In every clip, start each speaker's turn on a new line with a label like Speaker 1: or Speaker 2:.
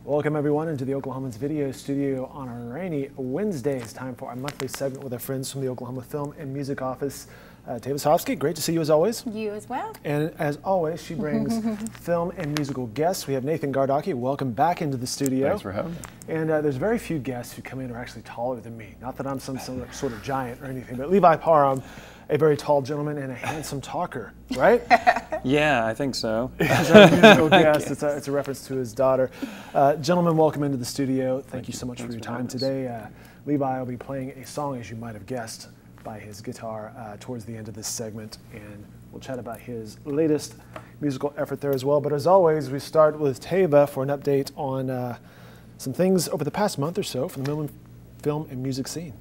Speaker 1: Welcome everyone into the Oklahoman's video studio on a rainy Wednesday. It's time for our monthly segment with our friends from the Oklahoma Film and Music Office. Tava Sofsky, great to see you as always.
Speaker 2: You as well.
Speaker 1: And as always, she brings film and musical guests. We have Nathan Gardocki. Welcome back into the studio.
Speaker 3: Thanks for having me.
Speaker 1: And there's very few guests who come in who are actually taller than me. Not that I'm some sort of giant or anything, but Levi Parham, a very tall gentleman and a handsome talker, right?
Speaker 4: Yeah, I think so.
Speaker 1: As our musical guest, it's a reference to his daughter. Gentlemen, welcome into the studio. Thank you so much for your time today. Levi will be playing a song, as you might have guessed, by his guitar towards the end of this segment, and we'll chat about his latest musical effort there as well. But as always, we start with Tava for an update on some things over the past month or so from the film and music scene.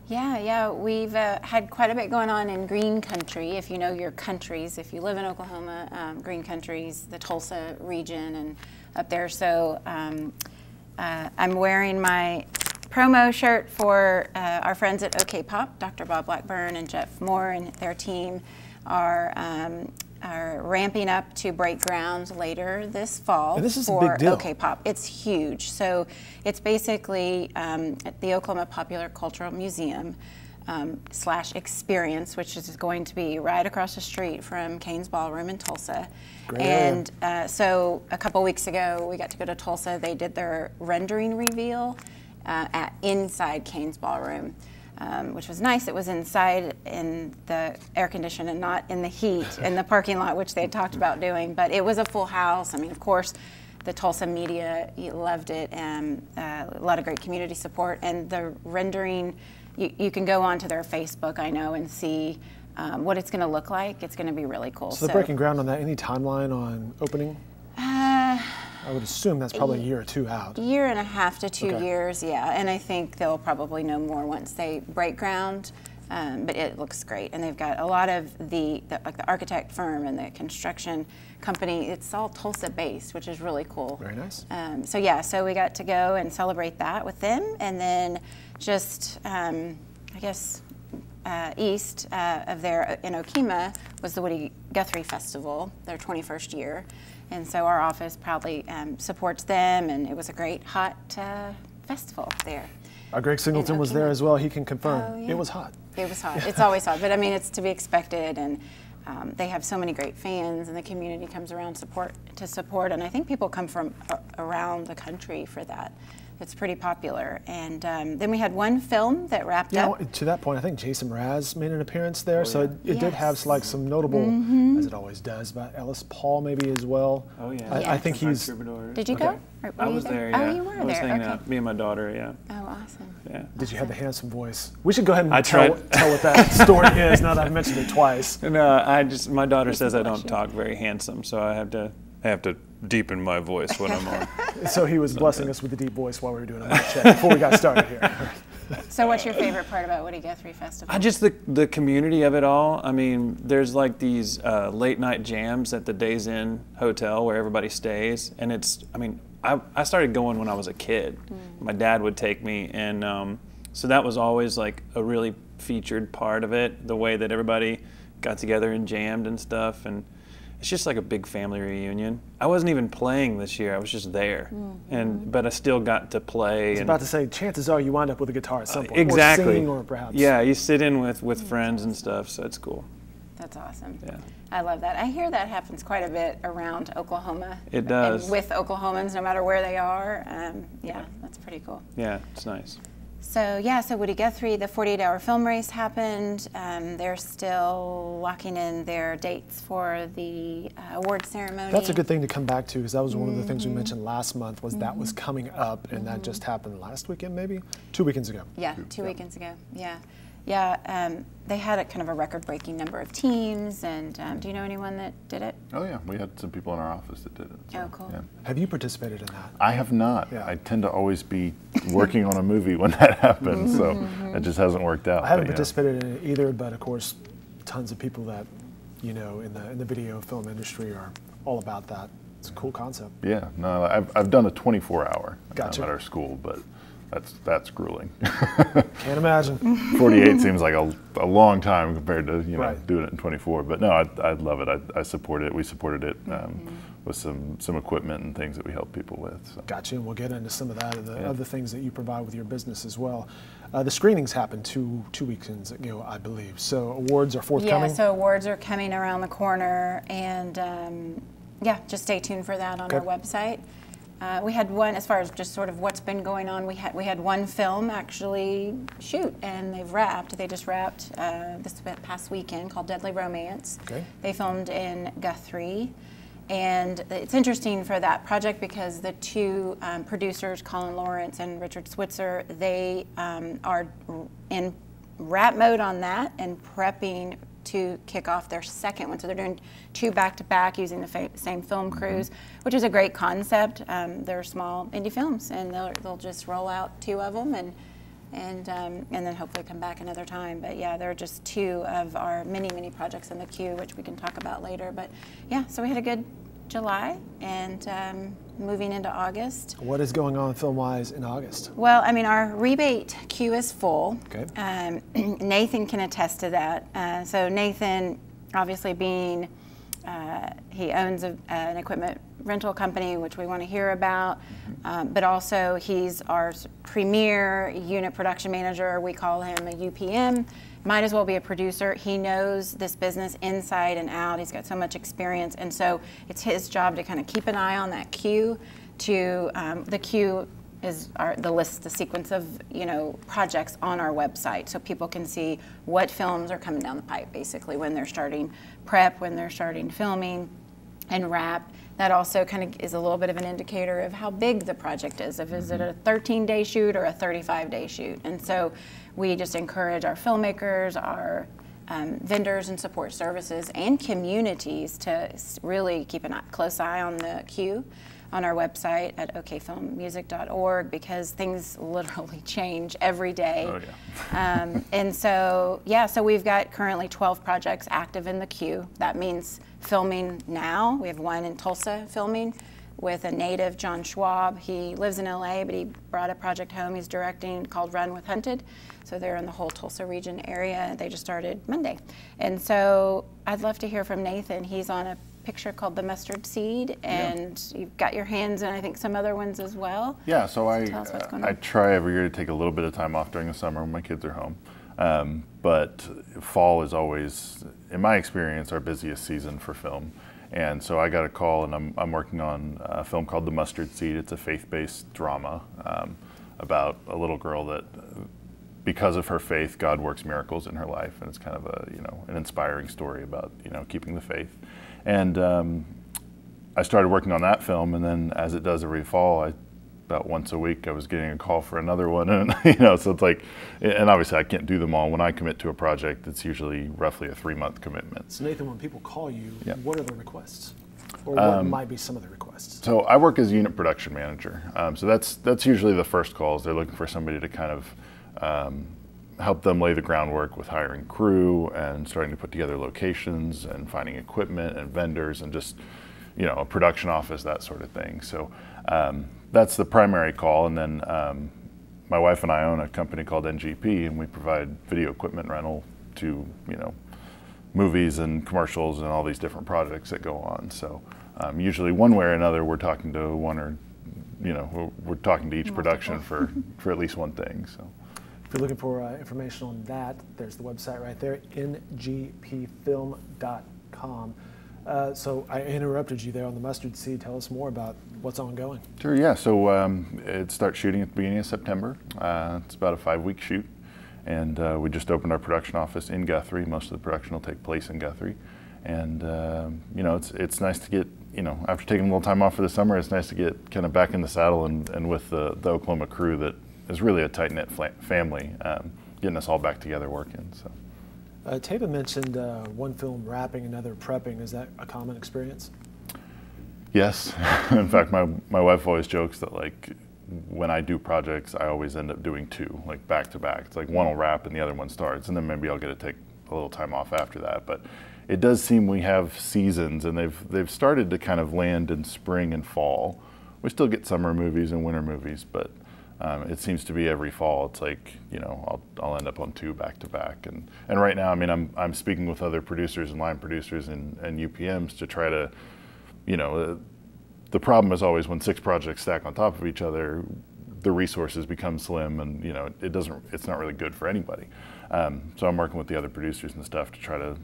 Speaker 2: Yeah, we've had quite a bit going on in Green Country, if you know your countries. If you live in Oklahoma, Green Country's the Tulsa region and up there. So I'm wearing my promo shirt for our friends at OK Pop. Dr. Bob Blackburn and Jeff Moore and their team are ramping up to break ground lader this fall.
Speaker 1: And this is
Speaker 2: for
Speaker 1: a big deal.
Speaker 2: OK Pop. It's huge. So it's basically at the Oklahoma Popular Cultural Museum / experience, which is going to be right across the street from Kane's Ballroom in Tulsa.
Speaker 1: Great.
Speaker 2: And so a couple weeks ago, we got to go to Tulsa. They did their rendering reveal inside Kane's Ballroom. Which was nice. It was inside in the air condition and not in the heat in the parking lot, which they had talked about doing. But it was a full house. I mean, of course, the Tulsa media loved it, and a lot of great community support. And the rendering, you can go onto their Facebook, I know, and see what it's going to look like. It's going to be really cool.
Speaker 1: So they're breaking ground on that. Any timeline on opening? I would assume that's probably a year or two out.
Speaker 2: Year and a half to 2
Speaker 1: Okay.
Speaker 2: years, yeah. And I think they'll probably know more once they break ground. But it looks great, and they've got a lot of like the architect firm and the construction company. It's all Tulsa-based, which is really cool.
Speaker 1: Very nice.
Speaker 2: So yeah, so we got to go and celebrate that with them, and then just I guess east of there in Oklahoman was the Woody Guthrie Festival, their 21st year. And so our office proudly supports them, and it was a great hot festival there.
Speaker 1: Our Greg Singleton was there as well. He can confirm.
Speaker 2: Oh, yeah.
Speaker 1: It was hot.
Speaker 2: It was hot. It's always hot, but I mean, it's to be expected, and they have so many great fans, and the community comes around to support, and I think people come from around the country for that. It's pretty popular. And then we had one film that wrapped up.
Speaker 1: To that point, I think Jason Mraz made an appearance there, so it did have like some notable, as it always does, but Ellis Paul maybe as well.
Speaker 4: Oh yeah.
Speaker 1: I think he's.
Speaker 2: Did you go? Or
Speaker 4: I was there. Yeah.
Speaker 2: Oh, you were there.
Speaker 4: I was hanging
Speaker 2: Okay.
Speaker 4: out. Me and my daughter. Yeah.
Speaker 2: Oh, awesome.
Speaker 4: Yeah.
Speaker 1: Did you have the handsome voice? We should go ahead and
Speaker 4: I
Speaker 1: tell what that story is. Now that I've mentioned it twice.
Speaker 4: No, my daughter says I don't talk very handsome, so I have to deepen my voice when I'm on.
Speaker 1: So he was blessing us with a deep voice while we were doing a mic check before we got started here.
Speaker 2: So what's your favorite part about Woody Guthrie Festival?
Speaker 4: Just the community of it all. I mean, there's like these late night jams at the Days Inn Hotel where everybody stays, and I started going when I was a kid. My dad would take me, and so that was always like a really featured part of it, the way that everybody got together and jammed and stuff, and it's just like a big family reunion. I wasn't even playing this year, I was just there, but I still got to play.
Speaker 1: I was about to say, chances are you wind up with a guitar at some point.
Speaker 4: Exactly.
Speaker 1: Or singing, or perhaps.
Speaker 4: Yeah, you sit in with friends and stuff, so it's cool.
Speaker 2: That's awesome.
Speaker 4: Yeah.
Speaker 2: I love that. I hear that happens quite a bit around Oklahoma.
Speaker 4: It does.
Speaker 2: And with Oklahomans, no matter where they are. Yeah, that's pretty cool.
Speaker 4: Yeah, it's nice.
Speaker 2: So yeah, so Woody Guthrie, the 48-hour film race happened. They're still locking in their dates for the award ceremony.
Speaker 1: That's a good thing to come back to, because that was one of the things we mentioned last month, was that was coming up, and that just happened last weekend, maybe? 2 weekends ago.
Speaker 2: Yeah, two weekends ago, yeah. Yeah, they had a kind of a record-breaking number of teams, and do you know anyone that did it?
Speaker 3: Oh yeah, we had some people in our office that did it. So,
Speaker 2: Oh, cool.
Speaker 3: Yeah.
Speaker 1: Have you participated in that?
Speaker 3: I have not.
Speaker 1: Yeah.
Speaker 3: I tend to always be working on a movie when that happens, so it just hasn't worked out.
Speaker 1: I haven't
Speaker 3: but, yeah.
Speaker 1: participated in it either, but of course, tons of people that, you know, in the video film industry are all about that. It's a cool concept.
Speaker 3: Yeah, no, I've done a 24-hour
Speaker 1: Gotcha.
Speaker 3: at our school, but that's grueling.
Speaker 1: Can't imagine.
Speaker 3: 48 seems like a long time compared to
Speaker 1: Right.
Speaker 3: doing it in 24. But no, I love it. I support it. We supported it with some equipment and things that we help people with. So.
Speaker 1: Gotcha, and we'll get into some of that, other things that you provide with your business as well. The screenings happened two weekends ago, I believe. So awards are forthcoming?
Speaker 2: Yeah, so awards are coming around the corner, and yeah, just stay tuned for that on our website. We had one, as far as just sort of what's been going on, we had one film actually shoot, and they've wrapped. They just wrapped this past weekend, called Deadly Romance. Okay. They filmed in Guthrie. And it's interesting for that project because the two producers, Colin Lawrence and Richard Switzer, they are in wrap mode on that and prepping to kick off their second one. So they're doing 2 back-to-back using the same film crews, which is a great concept. They're small indie films, and they'll just roll out 2 of them and then hopefully come back another time. But yeah, they're just 2 of our many projects in the queue, which we can talk about later. But yeah, so we had a good July, and moving into August.
Speaker 1: What is going on film-wise in August?
Speaker 2: Well, I mean, our rebate queue is full.
Speaker 1: Okay.
Speaker 2: Nathan can attest to that. So Nathan, obviously being, he owns an equipment rental company, which we want to hear about, but also he's our premier unit production manager. We call him a UPM. Might as well be a producer. He knows this business inside and out. He's got so much experience, and so it's his job to kind of keep an eye on that queue. The queue is the sequence of projects on our website, so people can see what films are coming down the pipe, basically when they're starting prep, when they're starting filming, and wrap. That also kind of is a little bit of an indicator of how big the project is. Is it a 13-day shoot or a 35-day shoot? And so we just encourage our filmmakers, our vendors and support services, and communities to really keep a close eye on the queue on our website at okfilmmusic.org, because things literally change every day.
Speaker 3: Oh, yeah.
Speaker 2: And so, yeah, so we've got currently 12 projects active in the queue. That means filming now. We have one in Tulsa filming with a native, John Schwab. He lives in LA, but he brought a project home he's directing called Run with Hunted. So they're in the whole Tulsa region area. They just started Monday. And so I'd love to hear from Nathan. He's on a picture called The Mustard Seed, and you've got your hands in, I think, some other ones as well.
Speaker 3: Yeah, so
Speaker 2: tell us what's going
Speaker 3: I
Speaker 2: on.
Speaker 3: try every year to take a little bit of time off during the summer when my kids are home. But fall is always, in my experience, our busiest season for film. And so I got a call, and I'm working on a film called The Mustard Seed. It's a faith-based drama about a little girl that, because of her faith, God works miracles in her life, and it's kind of an inspiring story about keeping the faith. And I started working on that film, and then as it does every fall, about once a week I was getting a call for another one, and so it's like, and obviously I can't do them all. When I commit to a project, it's usually roughly a 3-month commitment.
Speaker 1: So Nathan, when people call you, what are the requests? Or what might be some of the requests?
Speaker 3: So I work as unit production manager. So that's usually the first calls. They're looking for somebody to kind of help them lay the groundwork with hiring crew and starting to put together locations and finding equipment and vendors and just, a production office, that sort of thing. So that's the primary call. And then my wife and I own a company called NGP, and we provide video equipment rental to, movies and commercials and all these different projects that go on. So usually one way or another, we're talking to one or, we're talking to each production for at least one thing. So.
Speaker 1: If you're looking for information on that, there's the website right there, ngpfilm.com. So I interrupted you there on The Mustard Seed. Tell us more about what's ongoing.
Speaker 3: Sure, yeah. So it starts shooting at the beginning of September. It's about a 5-week shoot. And we just opened our production office in Guthrie. Most of the production will take place in Guthrie. And, it's nice to get, after taking a little time off for the summer, it's nice to get kind of back in the saddle and with the Oklahoma crew that is really a tight-knit family, getting us all back together working. So.
Speaker 1: Tava mentioned one film wrapping, another prepping. Is that a common experience?
Speaker 3: Yes. In fact, my wife always jokes that, like, when I do projects, I always end up doing 2, like back-to-back. It's like one will wrap and the other one starts, and then maybe I'll get to take a little time off after that. But it does seem we have seasons, and they've started to kind of land in spring and fall. We still get summer movies and winter movies, but it seems to be every fall. It's like, I'll end up on 2 back-to-back. And right now, I mean, I'm speaking with other producers and line producers and UPMs to try to, the problem is always when 6 projects stack on top of each other, the resources become slim, and you know it's not really good for anybody. So I'm working with the other producers and stuff to try to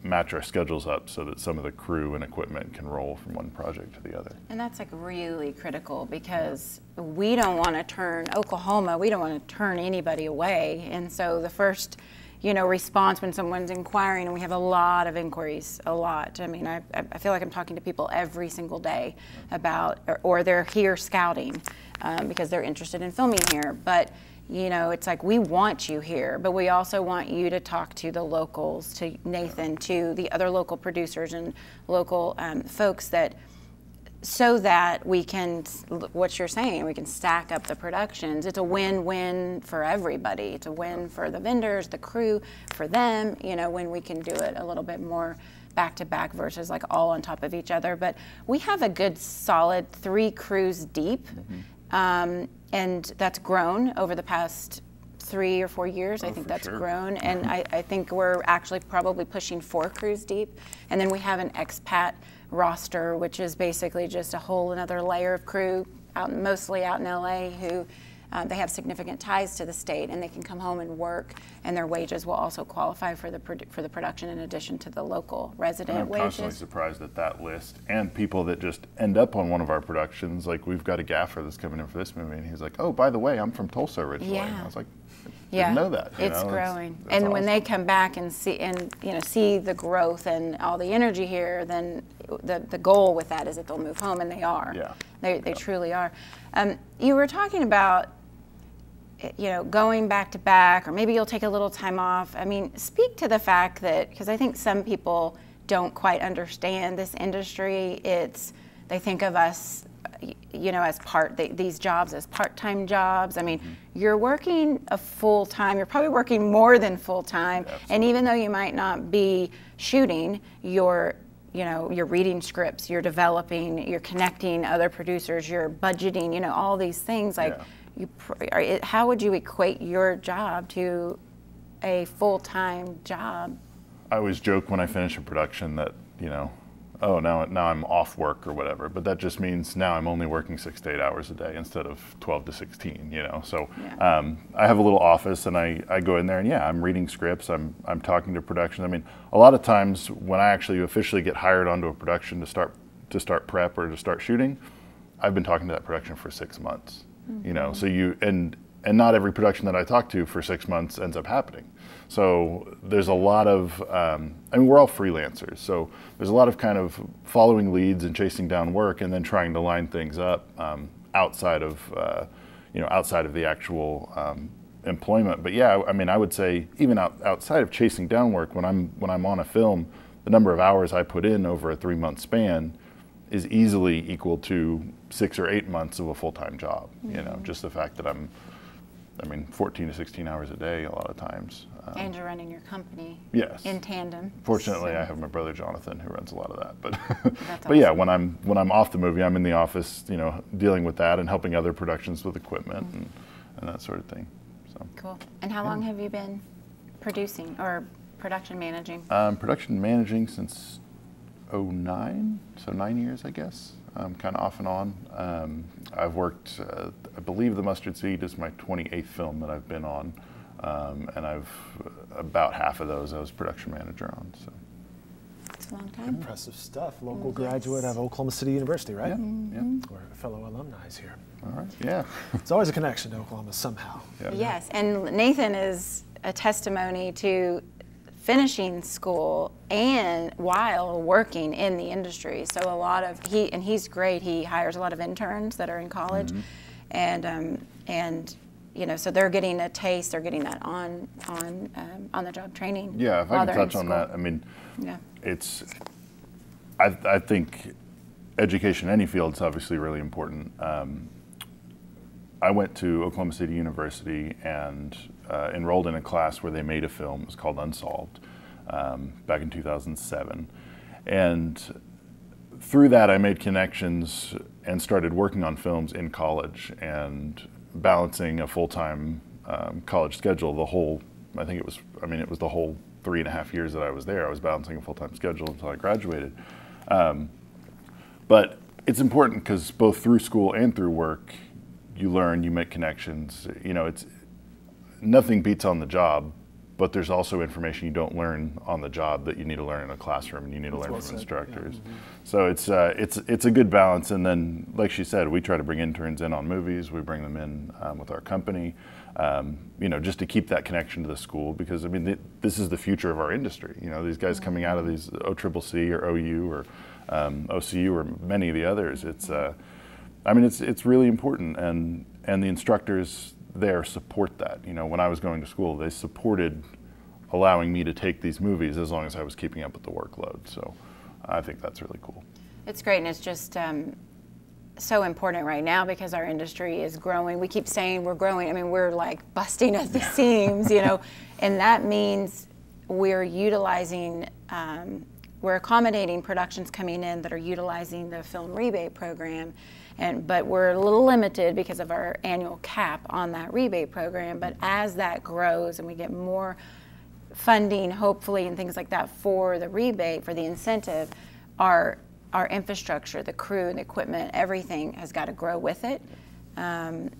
Speaker 3: match our schedules up so that some of the crew and equipment can roll from one project to the other.
Speaker 2: And that's like really critical, because we don't want to turn Oklahoma, we don't want to turn anybody away. And so the first, you know, response when someone's inquiring, and we have a lot of inquiries, a lot. I mean, I feel like I'm talking to people every single day about, or they're here scouting because they're interested in filming here. But you know, it's like, we want you here, but we also want you to talk to the locals, to Nathan, to the other local producers and local folks, that so that we can, what you're saying, we can stack up the productions. It's a win-win for everybody. It's a win for the vendors, the crew, for them, you know, when we can do it a little bit more back-to-back versus like all on top of each other. But we have a good solid 3 crews deep. And that's grown over the past 3 or 4 years. I think that's grown. And I think we're actually probably pushing 4 crews deep. And then we have an expat roster, which is basically just a whole another layer of crew, mostly out in LA, who they have significant ties to the state, and they can come home and work, and their wages will also qualify for the production in addition to the local resident wages.
Speaker 3: I'm constantly surprised at that list, and people that just end up on one of our productions. Like, we've got a gaffer that's coming in for this movie, and he's like, "Oh, by the way, I'm from Tulsa originally."
Speaker 2: Yeah.
Speaker 3: And I was like, I didn't know that.
Speaker 2: It's growing.
Speaker 3: That's
Speaker 2: and
Speaker 3: awesome.
Speaker 2: when they come back and see the growth and all the energy here, then the goal with that is that they'll move home, and they are.
Speaker 3: Yeah.
Speaker 2: They truly are. You were talking about, you know, going back to back, or maybe you'll take a little time off. I mean, speak to the fact that, because I think some people don't quite understand this industry. They think of us, you know, as these jobs as part-time jobs. I mean, you're working a full-time, you're probably working more than full-time. And even though you might not be shooting, you're reading scripts, you're developing, you're connecting other producers, you're budgeting, you know, all these things. Like, how would you equate your job to a full-time job?
Speaker 3: I always joke when I finish a production that, you know, oh, now I'm off work or whatever, but that just means now I'm only working 6 to 8 hours a day instead of 12 to 16, you know. So I have a little office, and I go in there, and I'm reading scripts, I'm talking to production. I mean, a lot of times when I actually officially get hired onto a production to start prep or to start shooting, I've been talking to that production for 6 months. You know, so and not every production that I talk to for 6 months ends up happening. So there's a lot of, I mean, we're all freelancers, so there's a lot of kind of following leads and chasing down work, and then trying to line things up outside of the actual employment. But yeah, I mean, I would say even outside of chasing down work, when I'm on a film, the number of hours I put in over a 3-month span is easily equal to 6 or 8 months of a full-time job. You know, just the fact that I'm 14 to 16 hours a day a lot of times.
Speaker 2: And you're running your company.
Speaker 3: Yes.
Speaker 2: In tandem.
Speaker 3: Fortunately, I have my brother Jonathan who runs a lot of that. But
Speaker 2: That's
Speaker 3: but yeah, when I'm off the movie, I'm in the office, you know, dealing with that and helping other productions with equipment and that sort of thing. So
Speaker 2: cool. And how long have you been producing or production managing?
Speaker 3: Production managing since 2009, so 9 years, I guess. Kind of off and on. I've worked, I believe The Mustard Seed is my 28th film that I've been on, and about half of those I was production manager on. So
Speaker 2: It's a long time.
Speaker 1: Impressive stuff. Local graduate of Oklahoma City University, right?
Speaker 3: Yeah.
Speaker 1: We're fellow alumni here.
Speaker 3: All right. Yeah.
Speaker 1: It's always a connection to Oklahoma somehow.
Speaker 3: Yeah.
Speaker 2: Yes, and Nathan is a testimony to finishing school and while working in the industry. So a lot of he's great. He hires a lot of interns that are in college, and you know, so they're getting a taste. They're getting that on the job training.
Speaker 3: Yeah, if I can touch on that, I mean, it's. I think education in any field is obviously really important. I went to Oklahoma City University and enrolled in a class where they made a film. It was called Unsolved, back in 2007. And through that, I made connections and started working on films in college and balancing a full-time college schedule. It was the whole 3.5 years that I was there. I was balancing a full-time schedule until I graduated. But it's important because both through school and through work, you learn, you make connections. You know, it's nothing beats on the job, but there's also information you don't learn on the job that you need to learn in a classroom, and you need to learn from instructors. Yeah. Mm-hmm. So it's a good balance. And then, like she said, we try to bring interns in on movies. We bring them in with our company, you know, just to keep that connection to the school, because I mean, this is the future of our industry. You know, these guys coming out of these OCCC or OU or OCU or many of the others. It's I mean, it's really important, and the instructors there support that. You know, when I was going to school, they supported allowing me to take these movies as long as I was keeping up with the workload. So I think that's really cool.
Speaker 2: It's great, and it's just so important right now because our industry is growing. We keep saying we're growing. I mean, we're like busting at the seams, you know, and that means we're utilizing, we're accommodating productions coming in that are utilizing the film rebate program. But we're a little limited because of our annual cap on that rebate program. But as that grows and we get more funding, hopefully, and things like that for the rebate, for the incentive, our infrastructure, the crew and the equipment, everything has got to grow with it,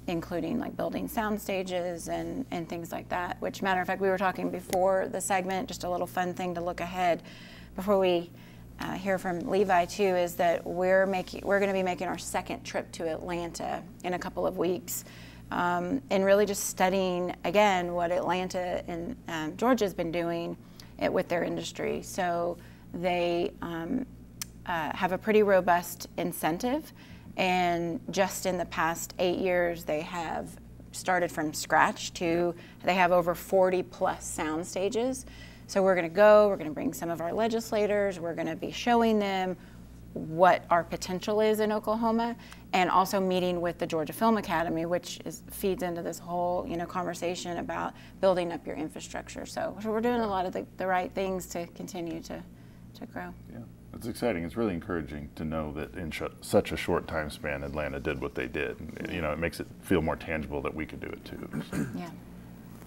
Speaker 2: including like building sound stages and things like that. Which, matter of fact, we were talking before the segment, just a little fun thing to look ahead before we hear from Levi too, is that we're going to be making our second trip to Atlanta in a couple of weeks, and really just studying again what Atlanta and Georgia's been doing with their industry. So they have a pretty robust incentive, and just in the past 8 years they have started from scratch to they have over 40 plus sound stages. So we're going to bring some of our legislators, we're going to be showing them what our potential is in Oklahoma, and also meeting with the Georgia Film Academy, which feeds into this whole conversation about building up your infrastructure. So we're doing a lot of the right things to continue to grow. Yeah,
Speaker 3: it's exciting. It's really encouraging to know that in such a short time span, Atlanta did what they did. You know, it makes it feel more tangible that we could do it too. So.
Speaker 2: Yeah.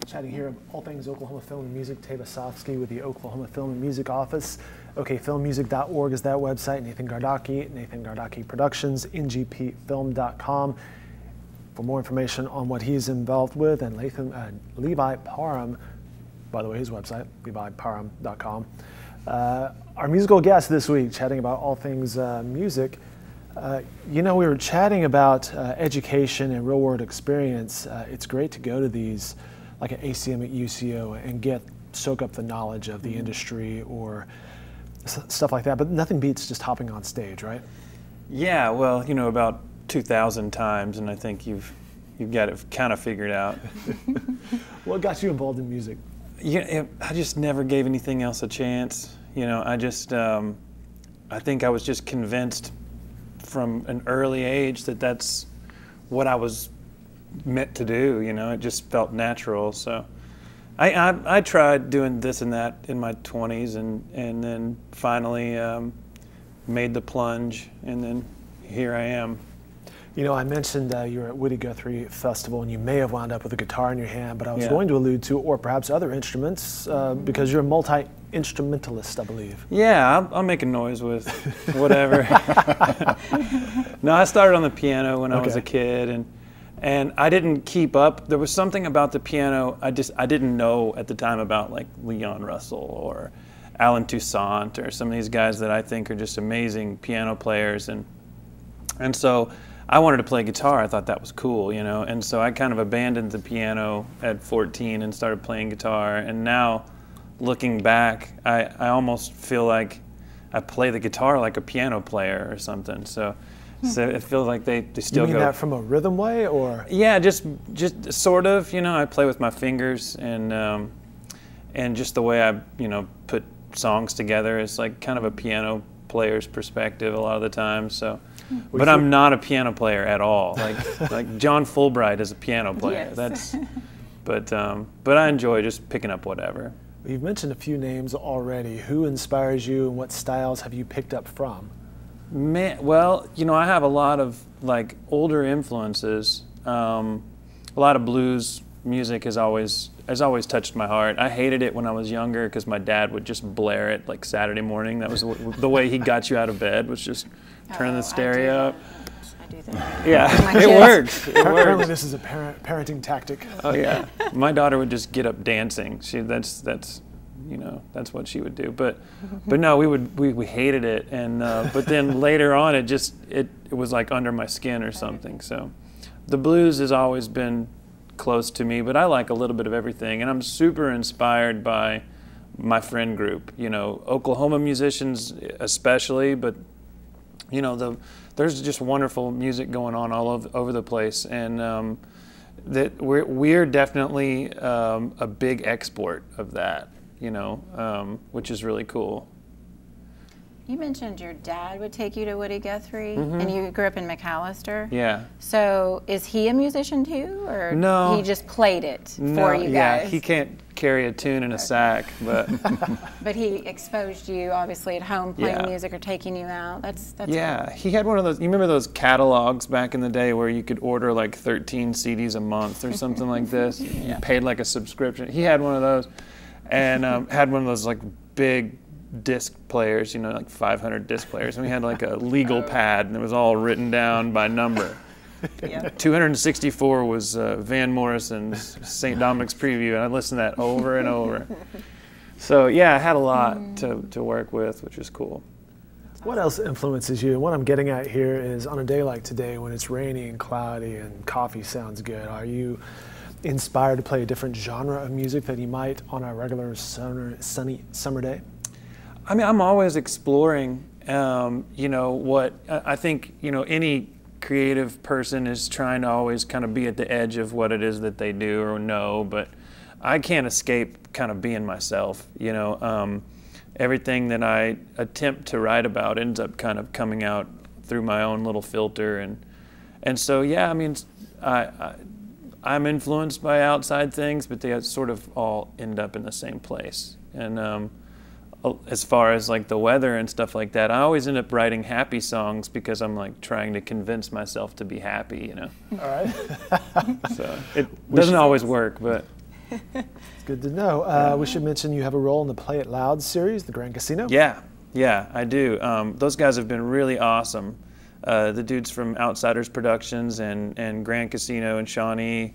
Speaker 1: Chatting here of all things Oklahoma Film and Music, Tava Sofsky with the Oklahoma Film and Music Office. OKFilmmusic.org is that website. Nathan Gardocki Productions, ngpfilm.com. For more information on what he's involved with, and Levi Parham, by the way, his website, leviparham.com. Our musical guest this week, chatting about all things music. You know, we were chatting about education and real-world experience. It's great to go to these, like at ACM at UCO, and soak up the knowledge of the industry or stuff like that. But nothing beats just hopping on stage, right? Yeah,
Speaker 4: well, you know, about 2,000 times, and I think you've got it kind of figured out.
Speaker 1: What got you involved in music?
Speaker 4: Yeah, I just never gave anything else a chance. You know, I think I was just convinced from an early age that that's what I was meant to do. You know, it just felt natural. So I tried doing this and that in my 20s, and then finally made the plunge, and then here I am.
Speaker 1: You know, I mentioned you were at Woody Guthrie Festival, and you may have wound up with a guitar in your hand, but I was going to allude to, or perhaps other instruments, because you're a multi-instrumentalist, I believe.
Speaker 4: Yeah, I'll make a noise with whatever. No, I started on the piano when I was a kid, and I didn't keep up. There was something about the piano I didn't know at the time about, like Leon Russell or Alan Toussaint or some of these guys that I think are just amazing piano players, and so I wanted to play guitar. I thought that was cool, you know, and so I kind of abandoned the piano at 14 and started playing guitar. And now, looking back, I almost feel like I play the guitar like a piano player or something. So it feels like they still go.
Speaker 1: You mean that from a rhythm way, or?
Speaker 4: Yeah, just sort of. You know, I play with my fingers, and just the way I put songs together is like kind of a piano player's perspective a lot of the time. So. But I'm not a piano player at all. Like John Fulbright is a piano player.
Speaker 2: Yes.
Speaker 4: But I enjoy just picking up whatever.
Speaker 1: You've mentioned a few names already. Who inspires you, and what styles have you picked up from?
Speaker 4: Well, you know, I have a lot of like older influences. A lot of blues music has always touched my heart. I hated it when I was younger because my dad would just blare it like Saturday morning. That was the way he got you out of bed, was just turn the stereo up.
Speaker 2: I do that.
Speaker 4: Yeah, it works. It
Speaker 1: Apparently
Speaker 4: works.
Speaker 1: this is a parenting tactic.
Speaker 4: Oh yeah, my daughter would just get up dancing. That's what she would do. But no, we hated it, and but then later on it was like under my skin or something. So the blues has always been close to me, but I like a little bit of everything, and I'm super inspired by my friend group. Oklahoma musicians especially, but there's just wonderful music going on all over the place, and that we're definitely a big export of that, which is really cool.
Speaker 2: You mentioned your dad would take you to Woody Guthrie, and you grew up in McAllister.
Speaker 4: Yeah.
Speaker 2: So is he a musician too, or
Speaker 4: No.
Speaker 2: he just played it for you guys?
Speaker 4: Yeah, he can't carry a tune in a sack, but
Speaker 2: But he exposed you obviously at home playing
Speaker 4: Yeah.
Speaker 2: music or taking you out. That's
Speaker 4: yeah,
Speaker 2: cool.
Speaker 4: he had one of those. You remember those catalogs back in the day where you could order like 13 CDs a month or something like this? You paid like a subscription. He had one of those, and had one of those like big disc players, like 500 disc players, and we had like a legal pad, and it was all written down by number.
Speaker 2: Yeah.
Speaker 4: 264 was Van Morrison's St. Dominic's Preview, and I listened to that over and over. So yeah, I had a lot to work with, which was cool.
Speaker 1: What else influences you? And what I'm getting at here is, on a day like today when it's rainy and cloudy and coffee sounds good, are you inspired to play a different genre of music than you might on a regular sunny summer day?
Speaker 4: I mean, I'm always exploring, what I think, any creative person is trying to always kind of be at the edge of what it is that they do or know, but I can't escape kind of being myself, everything that I attempt to write about ends up kind of coming out through my own little filter, and so, yeah, I mean, I'm influenced by outside things, but they sort of all end up in the same place, and as far as like the weather and stuff like that, I always end up writing happy songs because I'm like trying to convince myself to be happy,
Speaker 1: All right.
Speaker 4: So it doesn't always work, but
Speaker 1: It's good to know. We should mention you have a role in the Play It Loud series, the Grand Casino.
Speaker 4: yeah, I do. Those guys have been really awesome. The dudes from Outsiders Productions and Grand Casino and Shawnee,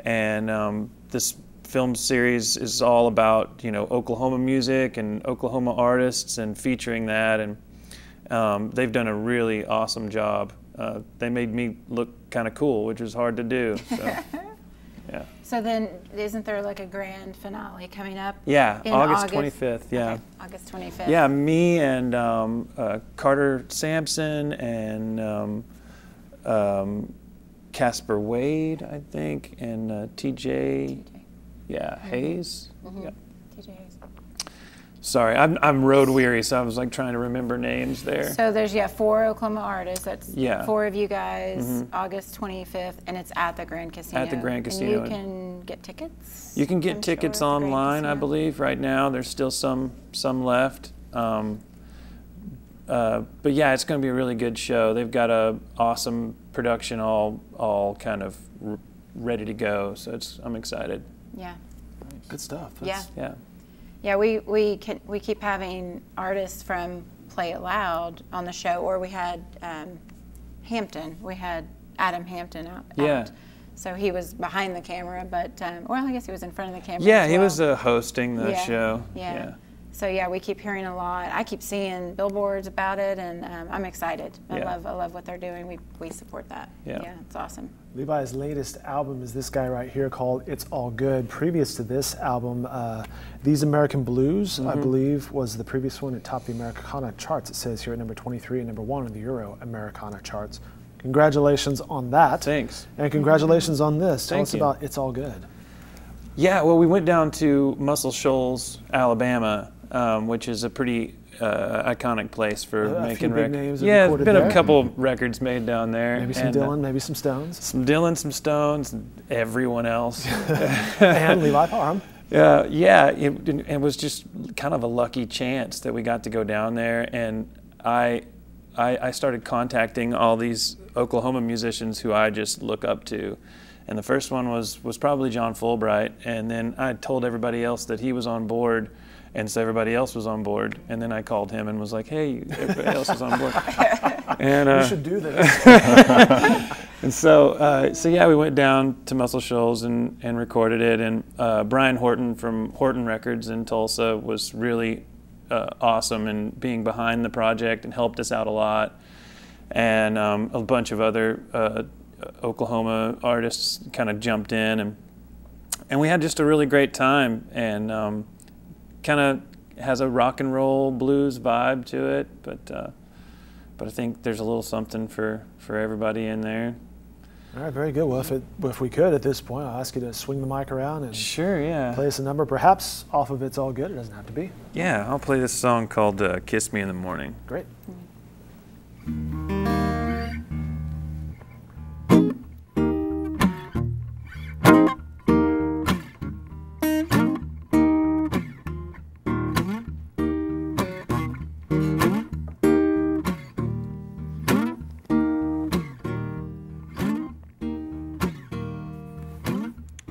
Speaker 4: and this film series is all about Oklahoma music and Oklahoma artists and featuring that, and they've done a really awesome job. They made me look kind of cool, which was hard to do. So, yeah.
Speaker 2: So then, isn't there like a grand finale coming up?
Speaker 4: Yeah,
Speaker 2: in
Speaker 4: August 25th. Yeah.
Speaker 2: Okay, August 25th.
Speaker 4: Yeah, me and Carter Sampson and Casper Wade, I think, and TJ. Yeah, Hayes. Yeah.
Speaker 2: TJ Hayes.
Speaker 4: Sorry, I'm road weary, so I was like trying to remember names there.
Speaker 2: So there's 4 Oklahoma artists. That's
Speaker 4: Yeah.
Speaker 2: 4 of you guys. August 25th, and it's at the Grand Casino.
Speaker 4: At the Grand Casino.
Speaker 2: And you can get tickets.
Speaker 4: You can get
Speaker 2: I'm
Speaker 4: tickets
Speaker 2: sure, at the Grand
Speaker 4: online, I
Speaker 2: Casino.
Speaker 4: believe, right now. There's still some left. But yeah, it's going to be a really good show. They've got a awesome production all kind of ready to go. So I'm excited.
Speaker 2: Yeah.
Speaker 1: Good stuff.
Speaker 2: Yeah.
Speaker 4: Yeah.
Speaker 2: Yeah, we keep having artists from Play It Loud on the show, or we had Hampton. We had Adam Hampton out.
Speaker 4: Yeah.
Speaker 2: So he was behind the camera, but well, I guess he was in front of the camera.
Speaker 4: Yeah,
Speaker 2: as
Speaker 4: he
Speaker 2: well.
Speaker 4: was hosting the show.
Speaker 2: Yeah. So yeah, we keep hearing a lot. I keep seeing billboards about it, and I'm excited. I love what they're doing. We support that.
Speaker 4: Yeah.
Speaker 2: It's awesome.
Speaker 1: Levi's latest album is this guy right here called It's All Good. Previous to this album, These American Blues, I believe, was the previous one. It topped the Americana charts. It says here at number 23 and number 1 on the Euro Americana charts. Congratulations on that.
Speaker 4: Thanks.
Speaker 1: And congratulations on this. Tell
Speaker 4: Thank
Speaker 1: us
Speaker 4: you.
Speaker 1: about It's All Good.
Speaker 4: Yeah, well, we went down to Muscle Shoals, Alabama, which is a pretty iconic place for
Speaker 1: A few
Speaker 4: making
Speaker 1: big
Speaker 4: records.
Speaker 1: names have
Speaker 4: Yeah, there's
Speaker 1: recorded
Speaker 4: been
Speaker 1: there.
Speaker 4: a couple records made down there.
Speaker 1: Maybe some
Speaker 4: and,
Speaker 1: Dylan, maybe some Stones.
Speaker 4: Some Dylan, some Stones, and everyone else.
Speaker 1: And Levi Parham.
Speaker 4: It was just kind of a lucky chance that we got to go down there, and I started contacting all these Oklahoma musicians who I just look up to, And the first one was probably John Fulbright, and then I told everybody else that he was on board, and so everybody else was on board. And then I called him and was like, "Hey, everybody else is on board." And
Speaker 1: you should do this.
Speaker 4: And so yeah, we went down to Muscle Shoals and recorded it. And Brian Horton from Horton Records in Tulsa was really awesome in being behind the project and helped us out a lot. And a bunch of other Oklahoma artists kind of jumped in, and we had just a really great time. And kind of has a rock and roll blues vibe to it, but I think there's a little something for everybody in there.
Speaker 1: All right, very good. Well, if we could at this point, I'll ask you to swing the mic around and
Speaker 4: sure, yeah,
Speaker 1: play us a number, perhaps off of It's All Good. It doesn't have to be.
Speaker 4: Yeah, I'll play this song called "Kiss Me in the Morning."
Speaker 1: Great.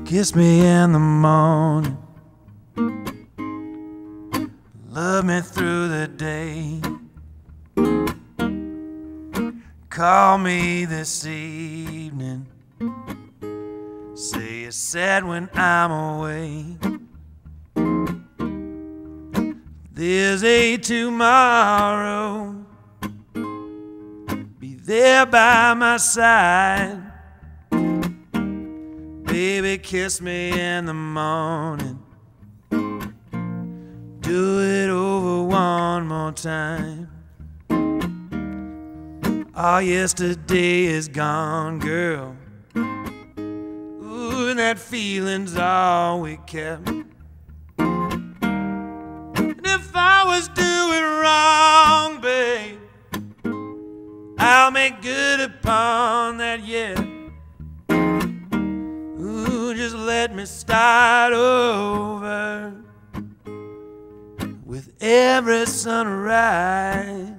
Speaker 5: Kiss me in the morning, love me through the day. Call me this evening, say you're sad when I'm away. There's a tomorrow, be there by my side. Baby, kiss me in the morning, do it over one more time. Oh, yesterday is gone, girl. Ooh, that feeling's all we kept. And if I was doing wrong, babe, I'll make good upon that, yeah. Just let me start over with every sunrise.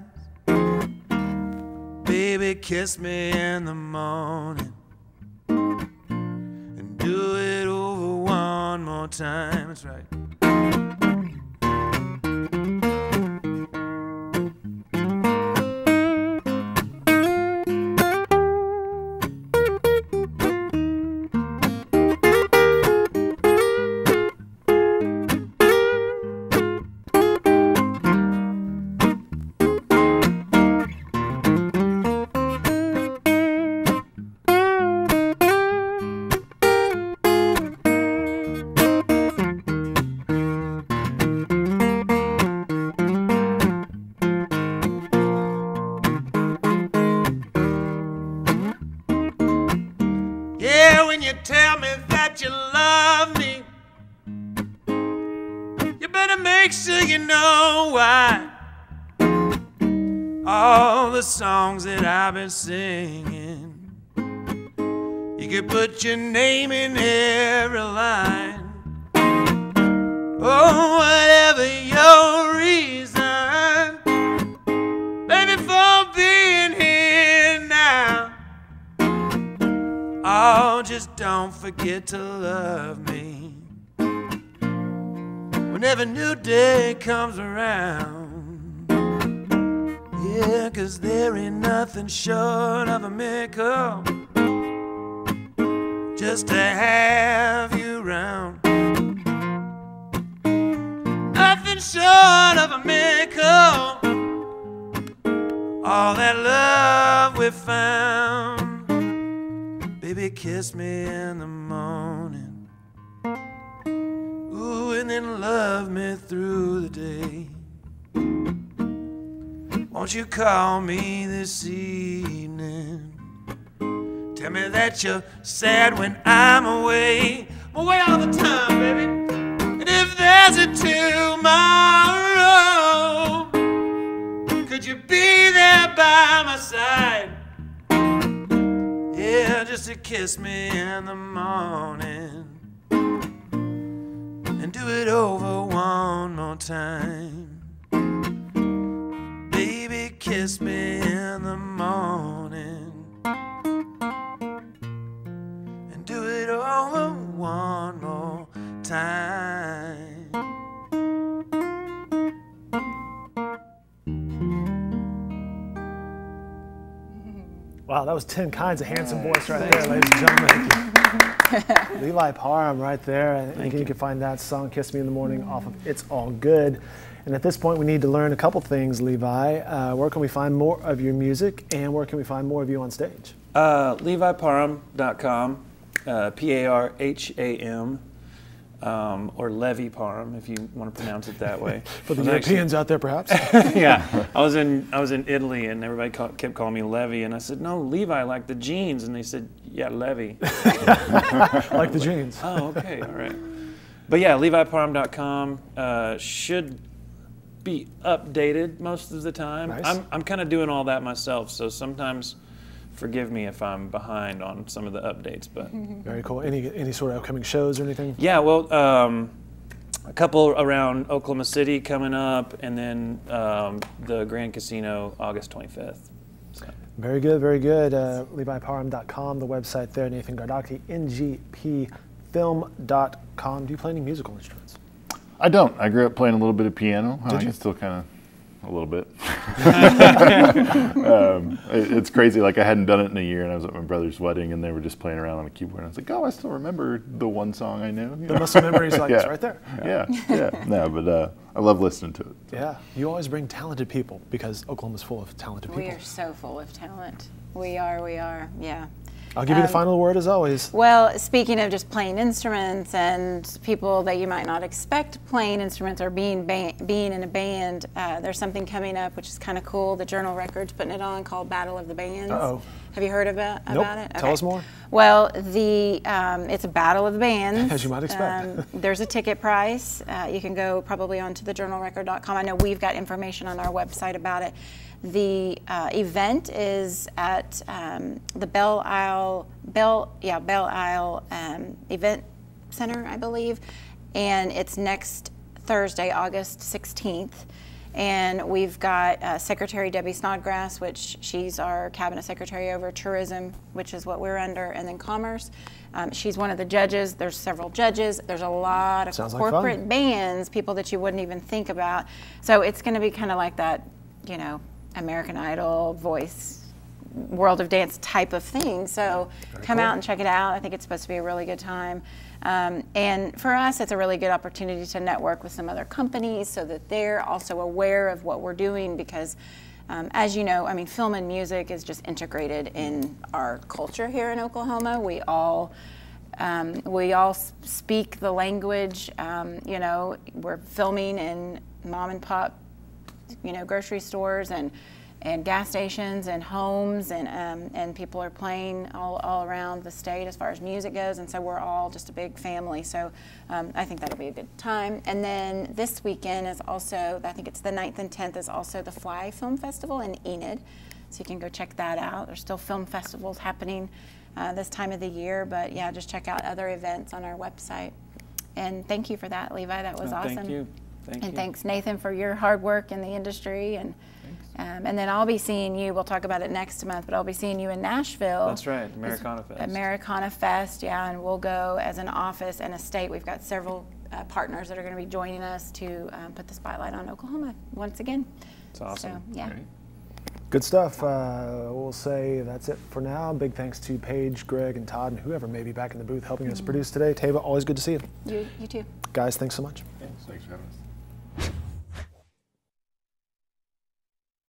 Speaker 5: Baby, kiss me in the morning and do it over one more time. That's right. You tell me that you love me, you better make sure you know why. All the songs that I've been singing, you could put your name in every line. Oh, whatever your reason, baby, for being here now. Oh, just don't forget to love me whenever new day comes around. Yeah, 'cause there ain't nothing short of a miracle just to have you around. Nothing short of a miracle, all that love we found. Baby, kiss me in the morning, ooh, and then love me through the day. Won't you call me this evening? Tell me that you're sad when I'm away. I'm away all the time, baby. And if there's a tomorrow, could you be there by my side? Yeah, just to kiss me in the morning and do it over one more time. Baby, kiss me in the morning and do it time.
Speaker 1: Wow, that was 10 kinds of handsome voice right there, ladies and gentlemen. Levi Parham right there. And again, you can find that song, Kiss Me in the Morning, off of It's All Good. And at this point, we need to learn a couple things, Levi. Where can we find more of your music, and where can we find more of you on stage?
Speaker 4: LeviParham.com, P-A-R-H-A-M, or Levi Parham, if you want to pronounce it that way.
Speaker 1: For the Europeans out there, perhaps?
Speaker 4: Yeah, I was in Italy, and everybody kept calling me Levi, and I said, no, Levi, like the jeans, and they said, yeah, Levi.
Speaker 1: Like the jeans.
Speaker 4: Oh, okay, all right. But yeah, LeviParham.com should be updated most of the time.
Speaker 1: Nice.
Speaker 4: I'm kind of doing all that myself, so sometimes forgive me if I'm behind on some of the updates. But
Speaker 1: very cool. Any sort of upcoming shows or anything?
Speaker 4: Yeah, well, a couple around Oklahoma City coming up, and then the Grand Casino August 25th. So.
Speaker 1: Very good, very good. LeviParham.com, the website there. Nathan Gardocki, ngpfilm.com. Do you play any musical instruments?
Speaker 3: I don't. I grew up playing a little bit of piano.
Speaker 1: Did
Speaker 3: I
Speaker 1: you?
Speaker 3: can still kind of a little bit. It's crazy. Like I hadn't done it in a year, and I was at my brother's wedding, and they were just playing around on a keyboard. And I was like, oh, I still remember the one song I knew.
Speaker 1: The muscle memory's like,
Speaker 3: Yeah.
Speaker 1: it's right there.
Speaker 3: Yeah. No, but I love listening to it. So.
Speaker 1: Yeah, you always bring talented people because Oklahoma's full of talented people.
Speaker 2: We are so full of talent. We are, yeah.
Speaker 1: I'll give you the final word as always.
Speaker 2: Well, speaking of just playing instruments and people that you might not expect playing instruments or being in a band, there's something coming up which is kind of cool. The Journal Record's putting it on called Battle of the Bands.
Speaker 1: Uh-oh.
Speaker 2: Have you heard about it?
Speaker 1: Nope. Tell us more.
Speaker 2: Well, it's a Battle of the Bands.
Speaker 1: As you might expect.
Speaker 2: There's a ticket price. You can go probably onto thejournalrecord.com. I know we've got information on our website about it. The event is at the Belle Isle Event Center, I believe, and it's next Thursday, August 16th. And we've got Secretary Debbie Snodgrass, which she's our cabinet secretary over tourism, which is what we're under, and then commerce. She's one of the judges. There's several judges. There's a lot of corporate bands, people that you wouldn't even think about. So it's going to be kind of like that, you know, American Idol, Voice, World of Dance type of thing. So come out and check it out. I think it's supposed to be a really good time. And for us, it's a really good opportunity to network with some other companies so that they're also aware of what we're doing because, as you know, I mean, film and music is just integrated in our culture here in Oklahoma. We all speak the language. You know, we're filming in mom and pop, you know, grocery stores and gas stations and homes, and people are playing all around the state as far as music goes, and so we're all just a big family. So I think that'll be a good time. And then this weekend is also, I think it's the 9th and 10th, is also the Fly Film Festival in Enid, so you can go check that out. There's still film festivals happening this time of the year, but yeah, just check out other events on our website. And thank you for that, Levi. That was awesome.
Speaker 4: Thank you.
Speaker 2: And thanks, Nathan, for your hard work in the industry. And then I'll be seeing you, we'll talk about it next month, but I'll be seeing you in Nashville.
Speaker 4: That's right, Americana Fest.
Speaker 2: Americana Fest, yeah, and we'll go as an office and a state. We've got several partners that are going to be joining us to put the spotlight on Oklahoma once again.
Speaker 4: It's awesome.
Speaker 2: So, yeah.
Speaker 3: Great.
Speaker 1: Good stuff. We'll say that's it for now. Big thanks to Paige, Greg, and Todd, and whoever may be back in the booth helping us produce today. Tava, always good to see you.
Speaker 2: You too.
Speaker 1: Guys, thanks so much.
Speaker 3: Thanks for having us.